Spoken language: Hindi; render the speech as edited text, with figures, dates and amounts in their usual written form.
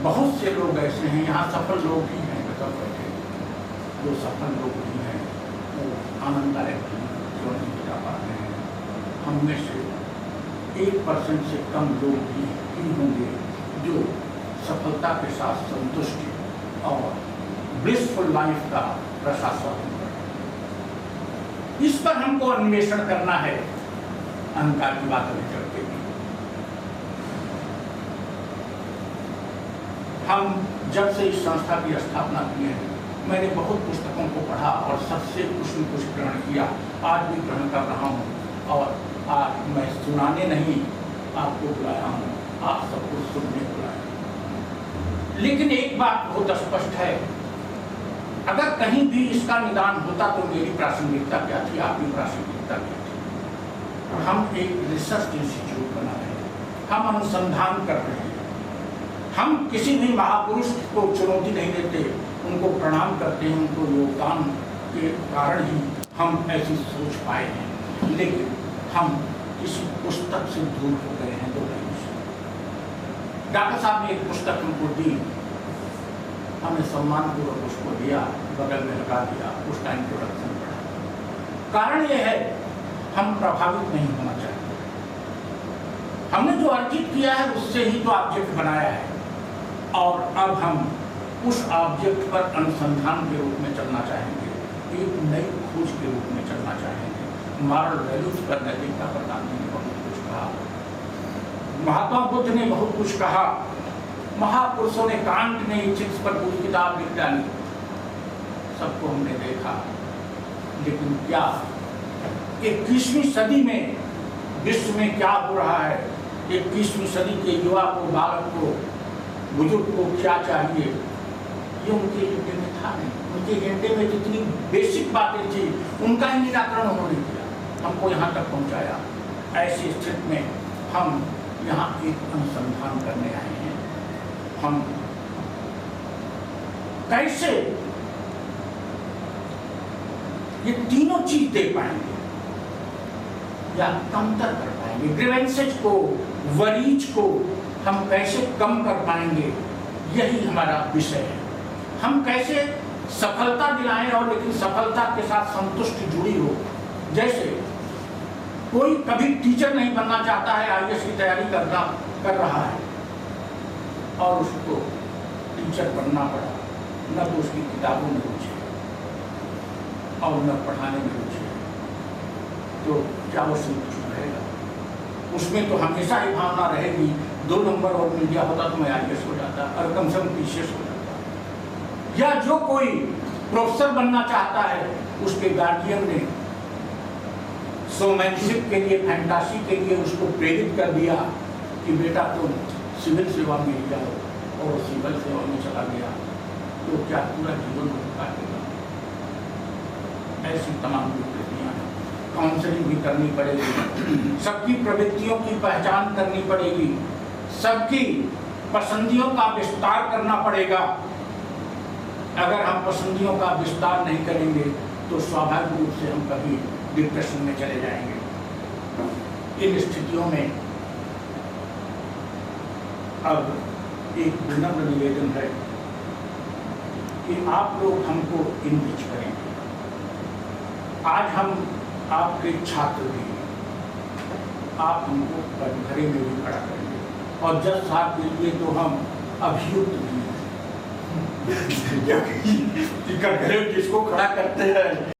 बहुत से लोग ऐसे हैं, यहाँ सफल लोग भी हैं, मतलब बैठे जो सफल लोग भी हैं वो आनंददायक क्यों नहीं जा पा रहे हैं। हम में से 1% से कम लोग ही होंगे जो सफलता के साथ संतुष्टि और ब्लिसफुल लाइफ का प्रशासन करें। इस पर हमको अन्वेषण करना है। अहंकार की बात अभी करते हैं। हम जब से इस संस्था की स्थापना की है, मैंने बहुत पुस्तकों को पढ़ा और सबसे कुछ न कुछ ग्रहण किया। आज भी ग्रहण कर रहा हूँ और आज मैं सुनाने नहीं आपको बुलाया हूँ, आप सबको सुनने बुलाया। लेकिन एक बात बहुत स्पष्ट है, अगर कहीं भी इसका निदान होता तो मेरी प्रासंगिकता क्या थी, आपकी प्रासंगिकता क्या थी। हम एक रिसर्च इंस्टीट्यूट बना रहे हैं, हम अनुसंधान कर रहे हैं। हम किसी भी महापुरुष को चुनौती नहीं देते, उनको प्रणाम करते हैं, उनको योगदान के कारण ही हम ऐसी सोच पाए हैं। लेकिन हम किसी पुस्तक से दूर हो गए हैं। दो महीने से डॉक्टर साहब ने एक पुस्तक हमको दी, हमने सम्मानपूर्वक उसको दिया, बगल में लगा दिया, उसका इंट्रोडक्शन पढ़ा। कारण यह है हम प्रभावित नहीं होना चाहते। हमने जो अर्जित किया है उससे ही तो ऑब्जेक्ट बनाया है और अब हम उस ऑब्जेक्ट पर अनुसंधान के रूप में चलना चाहेंगे, एक नई खोज के रूप में चलना चाहेंगे। मॉरल वैल्यूज पर, नैतिकता पर गांधी ने बहुत कुछ कहा, महात्मा बुद्ध ने बहुत कुछ कहा, महापुरुषों ने, कांट ने इथिक्स पर पूरी किताब लिख डाली। सबको हमने देखा, लेकिन क्या 21वीं सदी में विश्व में क्या हो रहा है, 21वीं सदी के युवा को, बालक को, बुजुर्ग को क्या चाहिए, ये उनके एजेंडे में था नहीं। उनके एजेंडे में जितनी बेसिक बातें थी उनका ही निराकरण उन्होंने किया, हमको यहाँ तक पहुँचाया। ऐसी स्थिति में हम यहाँ एक अनुसंधान करने आए हैं। हम कैसे ये तीनों चीज दे पाएंगे या कमतर कर पाएंगे, ग्रीवेंसेज को, वरीज को हम कैसे कम कर पाएंगे, यही हमारा विषय है। हम कैसे सफलता दिलाएं और लेकिन सफलता के साथ संतुष्टि जुड़ी हो। जैसे कोई कभी टीचर नहीं बनना चाहता है, आईएएस की तैयारी कर रहा है और उसको टीचर बनना पड़ा, न तो उसकी किताबों में रुचि और न पढ़ाने में रुचि है, तो क्या वो संतुष्ट रहेगा? उसमें तो हमेशा ही भावना रहेगी 2 नंबर और मिल गया होता तो मैं आईएएस हो जाता और कम से कम पीसीएस हो जाता। या जो कोई प्रोफेसर बनना चाहता है, उसके गार्जियन ने शोमैनशिप के लिए, फैंटासी के लिए उसको प्रेरित कर दिया कि बेटा तुम सिविल सेवा में जाओ, और सिविल सेवा में चला गया तो क्या पूरा जीवन काटेगा? ऐसी तमाम विकृतियाँ हैं। काउंसलिंग भी करनी पड़ेगी, सबकी प्रवृत्तियों की पहचान करनी पड़ेगी, सबकी पसंदियों का विस्तार करना पड़ेगा। अगर हम पसंदियों का विस्तार नहीं करेंगे तो स्वाभाविक रूप से हम कभी डिप्रेशन में चले जाएंगे। इन स्थितियों में अब एक विनम्र निवेदन है कि आप लोग हमको इनरिच करेंगे। आज हम आपके छात्र भी हैं, आप हमको कटघरे में भी खड़ा करेंगे और जज साहब के लिए तो हम अभियुक्त भी हैं। कटघरे जिसको खड़ा करते हैं